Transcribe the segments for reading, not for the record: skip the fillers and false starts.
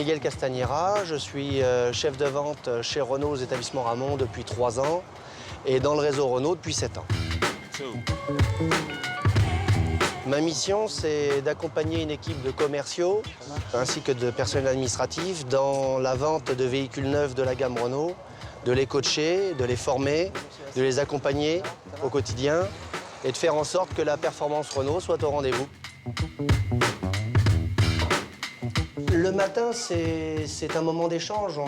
Miguel Castagnera, je suis chef de vente chez Renault aux établissements Ramon depuis 3 ans et dans le réseau Renault depuis 7 ans. Ma mission, c'est d'accompagner une équipe de commerciaux ainsi que de personnel administratif dans la vente de véhicules neufs de la gamme Renault, de les coacher, de les former, de les accompagner au quotidien et de faire en sorte que la performance Renault soit au rendez-vous. Le matin, c'est un moment d'échange.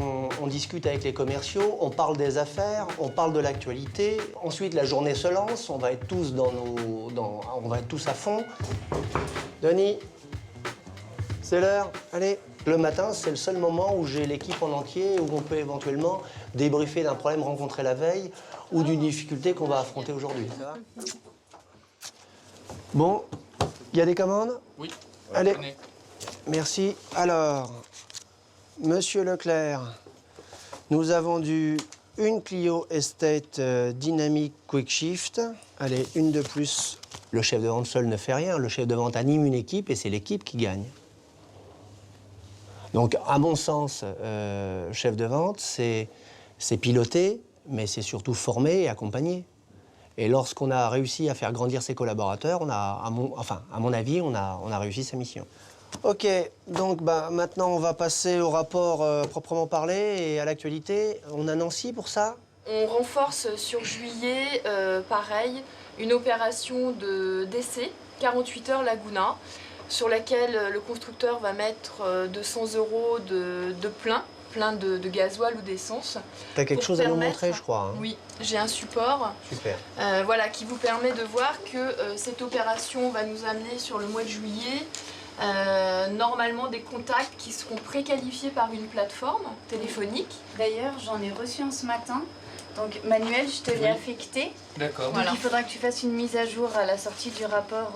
On discute avec les commerciaux, on parle des affaires, on parle de l'actualité. Ensuite, la journée se lance, on va être tous, on va être tous à fond. Denis, c'est l'heure, allez. Le matin, c'est le seul moment où j'ai l'équipe en entier, où on peut éventuellement débriefer d'un problème rencontré la veille ou d'une difficulté qu'on va affronter aujourd'hui. Bon, il y a des commandes? Oui. Allez. Merci. Alors, Monsieur Leclerc, nous avons vendu une Clio Estate Dynamic Quick Shift. Allez, une de plus. Le chef de vente seul ne fait rien. Le chef de vente anime une équipe et c'est l'équipe qui gagne. Donc, à mon sens, chef de vente, c'est piloter, mais c'est surtout former et accompagner. Et lorsqu'on a réussi à faire grandir ses collaborateurs, à mon avis, on a réussi sa mission. Ok, donc maintenant on va passer au rapport proprement parlé et à l'actualité. On a Nancy pour ça? On renforce sur juillet, pareil, une opération d'essai, 48 heures Laguna, sur laquelle le constructeur va mettre 200 € de plein de gasoil ou d'essence. T'as quelque chose à nous montrer, je crois. Hein. Oui, j'ai un support. Super. Voilà, qui vous permet de voir que cette opération va nous amener sur le mois de juillet normalement des contacts qui seront préqualifiés par une plateforme téléphonique. D'ailleurs, j'en ai reçu un ce matin. Donc Manuel, je te l'ai affecté. D'accord. Donc il faudra que tu fasses une mise à jour à la sortie du rapport,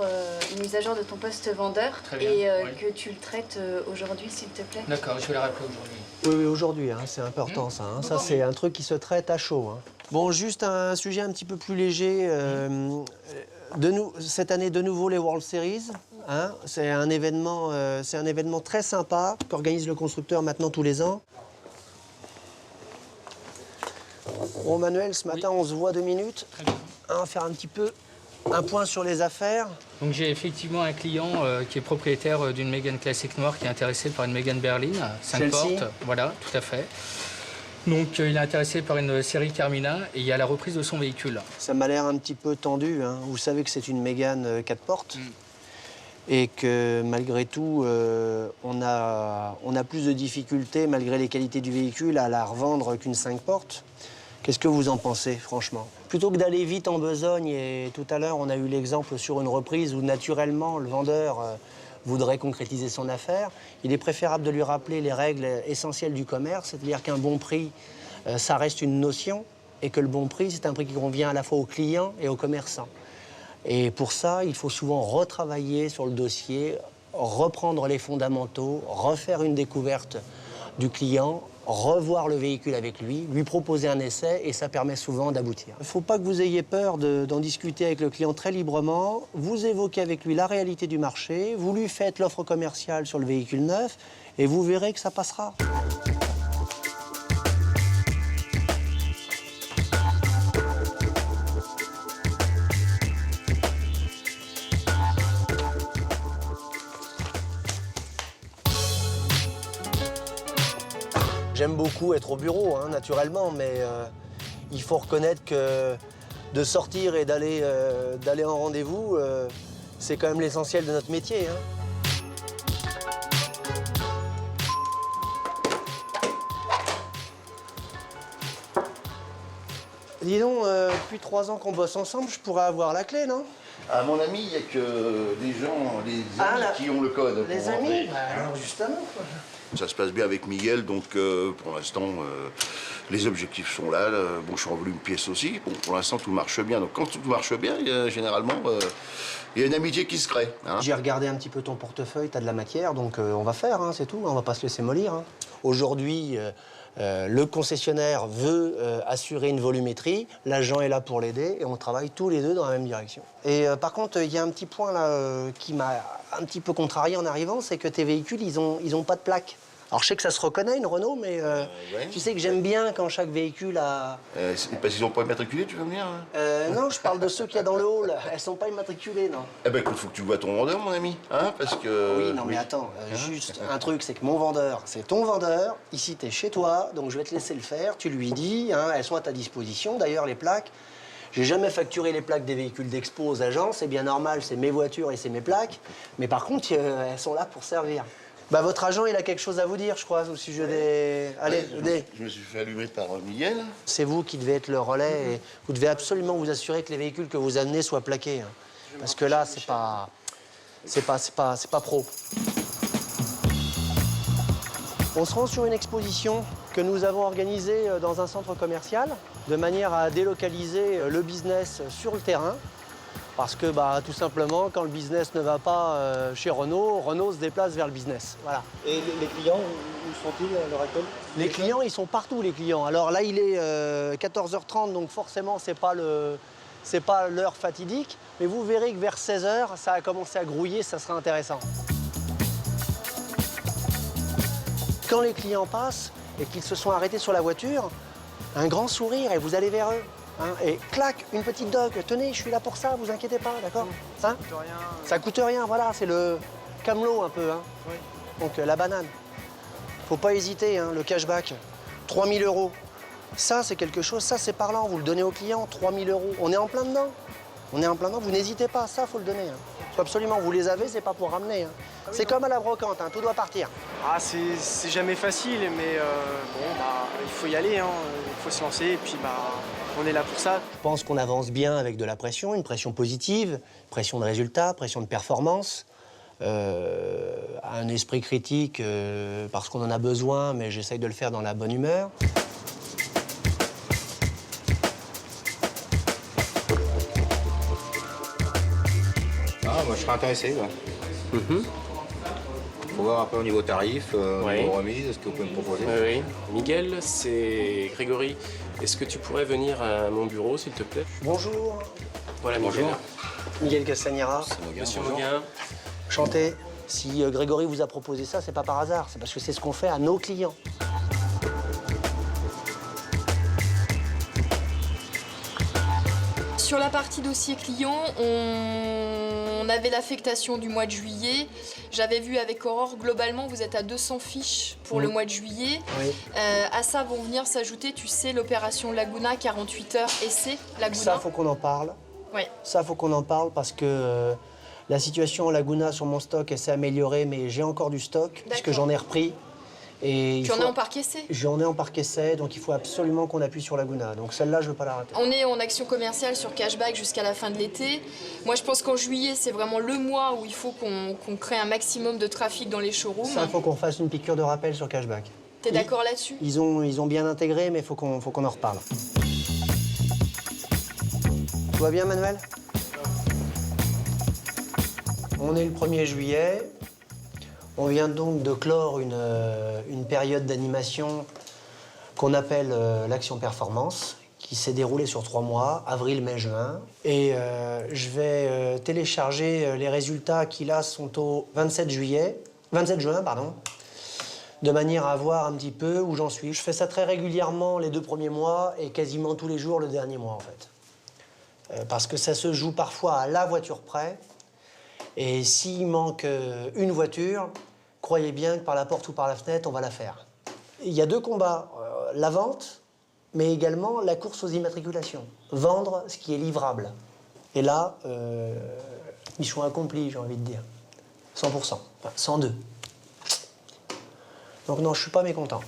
une mise à jour de ton poste vendeur. Très bien, et oui. que tu le traites aujourd'hui, s'il te plaît. D'accord, je vais la rappeler aujourd'hui. Oui, aujourd'hui, hein, c'est important ça. Hein. Ça, c'est un truc qui se traite à chaud. Hein. Bon, juste un sujet un petit peu plus léger. Cette année, de nouveau, les World Series. Hein. C'est un événement très sympa qu'organise le constructeur maintenant tous les ans. Bon, Manuel, ce matin, on se voit 2 minutes. Très bien. On va faire un petit peu un point sur les affaires. Donc j'ai effectivement un client qui est propriétaire d'une Mégane classique noire qui est intéressé par une Mégane berline, 5 portes. Voilà, tout à fait. Donc il est intéressé par une série Carmina et il y a la reprise de son véhicule. Ça m'a l'air un petit peu tendu. Hein. Vous savez que c'est une Mégane 4 portes. Et que malgré tout, on a plus de difficultés, malgré les qualités du véhicule, à la revendre qu'une 5 portes. Qu'est-ce que vous en pensez, franchement? Plutôt que d'aller vite en besogne, et tout à l'heure, on a eu l'exemple sur une reprise où, naturellement, le vendeur voudrait concrétiser son affaire, il est préférable de lui rappeler les règles essentielles du commerce, c'est-à-dire qu'un bon prix, ça reste une notion, et que le bon prix, c'est un prix qui convient à la fois aux clients et aux commerçants. Et pour ça, il faut souvent retravailler sur le dossier, reprendre les fondamentaux, refaire une découverte du client, revoir le véhicule avec lui, lui proposer un essai, et ça permet souvent d'aboutir. Il ne faut pas que vous ayez peur d'en discuter avec le client très librement. Vous évoquez avec lui la réalité du marché, vous lui faites l'offre commerciale sur le véhicule neuf, et vous verrez que ça passera. J'aime beaucoup être au bureau, hein, naturellement, mais il faut reconnaître que de sortir et d'aller en rendez-vous, c'est quand même l'essentiel de notre métier. Hein. Dis donc, depuis 3 ans qu'on bosse ensemble, je pourrais avoir la clé, non? À mon ami, il n'y a que des gens, les amis qui ont le code. Les pour amis? rentrer. Alors justement, quoi. Ça se passe bien avec Miguel, donc pour l'instant, les objectifs sont là. Bon, je suis revenu une pièce aussi. Bon, pour l'instant, tout marche bien. Donc quand tout marche bien, généralement, il y a une amitié qui se crée. Hein. J'ai regardé un petit peu ton portefeuille, tu as de la matière, donc on va faire, hein, c'est tout. On va pas se laisser mollir. Hein. Aujourd'hui, le concessionnaire veut assurer une volumétrie, l'agent est là pour l'aider et on travaille tous les deux dans la même direction. Et par contre, il y a un petit point là qui m'a un petit peu contrarié en arrivant, c'est que tes véhicules, ils ont pas de plaque. Alors je sais que ça se reconnaît, une Renault, mais ouais. tu sais que j'aime bien quand chaque véhicule a... C'est parce qu'ils n'ont pas immatriculé, tu veux me dire hein? Non, je parle de ceux qu'il y a dans le hall. Elles sont pas immatriculées, non. Eh ben écoute, faut que tu vois ton vendeur, mon ami, hein, parce que... Oui, non, mais attends, juste un truc, c'est que mon vendeur, c'est ton vendeur. Ici, t'es chez toi, donc je vais te laisser le faire. Tu lui dis, hein, elles sont à ta disposition. D'ailleurs, les plaques, j'ai jamais facturé les plaques des véhicules d'expo aux agents. C'est bien normal, c'est mes voitures et c'est mes plaques. Mais par contre, elles sont là pour servir. Bah, votre agent, il a quelque chose à vous dire, je crois, au sujet des... Allez, venez. Je me suis fait allumer par Miguel. C'est vous qui devez être le relais et vous devez absolument vous assurer que les véhicules que vous amenez soient plaqués. Hein. Parce que là, c'est pas pro. On se rend sur une exposition que nous avons organisée dans un centre commercial de manière à délocaliser le business sur le terrain. Parce que, bah, tout simplement, quand le business ne va pas chez Renault, Renault se déplace vers le business. Voilà. Et les clients, où sont-ils à l'heure actuelle? Les clients, ils sont partout, les clients. Alors là, il est 14h30, donc forcément, c'est pas l'heure fatidique. Mais vous verrez que vers 16h, ça a commencé à grouiller, ça sera intéressant. Quand les clients passent et qu'ils se sont arrêtés sur la voiture, un grand sourire et vous allez vers eux. Hein, et clac, une petite doc. Tenez, je suis là pour ça, vous inquiétez pas, d'accord? Ça coûte rien. Ça coûte rien, voilà, c'est le camelot un peu. Hein. Oui. Donc la banane. Faut pas hésiter, hein, le cashback. 3 000 €. Ça, c'est quelque chose, ça, c'est parlant. Vous le donnez au client, 3 000 €. On est en plein dedans. On est en plein dedans, vous n'hésitez pas, ça, faut le donner. Hein. Faut absolument, vous les avez, c'est pas pour ramener. Hein. C'est comme à la brocante, hein, tout doit partir. Ah, c'est jamais facile, mais bon, bah, il faut y aller, hein. Il faut se lancer, et puis bah, on est là pour ça. Je pense qu'on avance bien avec de la pression, une pression positive, pression de résultat, pression de performance, un esprit critique parce qu'on en a besoin, mais j'essaye de le faire dans la bonne humeur. Ah, moi je serais intéressé. Ouais. Faut voir un peu au niveau tarif, au niveau remise, ce que vous pouvez me proposer. Oui. Miguel, c'est Grégory. Est-ce que tu pourrais venir à mon bureau, s'il te plaît? Bonjour. Voilà, Miguel. Bonjour. Miguel Castagnera. Monsieur Bonjour. Moguin. Chanté. Si Grégory vous a proposé ça, c'est pas par hasard, c'est parce que c'est ce qu'on fait à nos clients. Sur la partie dossier client, on avait l'affectation du mois de juillet. J'avais vu avec Aurore, globalement, vous êtes à 200 fiches pour le mois de juillet. Oui. À ça vont venir s'ajouter, tu sais, l'opération Laguna, 48 heures essai Laguna. Ça, faut qu'on en parle. Oui. Ça, faut qu'on en parle parce que la situation en Laguna sur mon stock, elle s'est améliorée, mais j'ai encore du stock, puisque j'en ai repris. Et Tu en as en parc essai? J'en ai en parc essai, donc il faut absolument qu'on appuie sur Laguna. Donc celle-là, je ne veux pas la rater. On est en action commerciale sur cashback jusqu'à la fin de l'été. Moi, je pense qu'en juillet, c'est vraiment le mois où il faut qu'on crée un maximum de trafic dans les showrooms. Ça, il faut qu'on fasse une piqûre de rappel sur cashback. T'es d'accord là-dessus? Ils ont bien intégré, mais il faut qu'on en reparle. Tout va bien, Manuel? On est le 1er juillet. On vient donc de clore une période d'animation qu'on appelle l'Action Performance, qui s'est déroulée sur 3 mois, avril, mai, juin. Et je vais télécharger les résultats qui, là, sont au 27 juin, de manière à voir un petit peu où j'en suis. Je fais ça très régulièrement les 2 premiers mois et quasiment tous les jours le dernier mois, en fait. Parce que ça se joue parfois à la voiture près. Et s'il manque une voiture, croyez bien que par la porte ou par la fenêtre, on va la faire. Il y a 2 combats, la vente, mais également la course aux immatriculations. Vendre ce qui est livrable. Et là, mission accomplie, j'ai envie de dire. 100%, enfin 102. Donc non, je suis pas mécontent.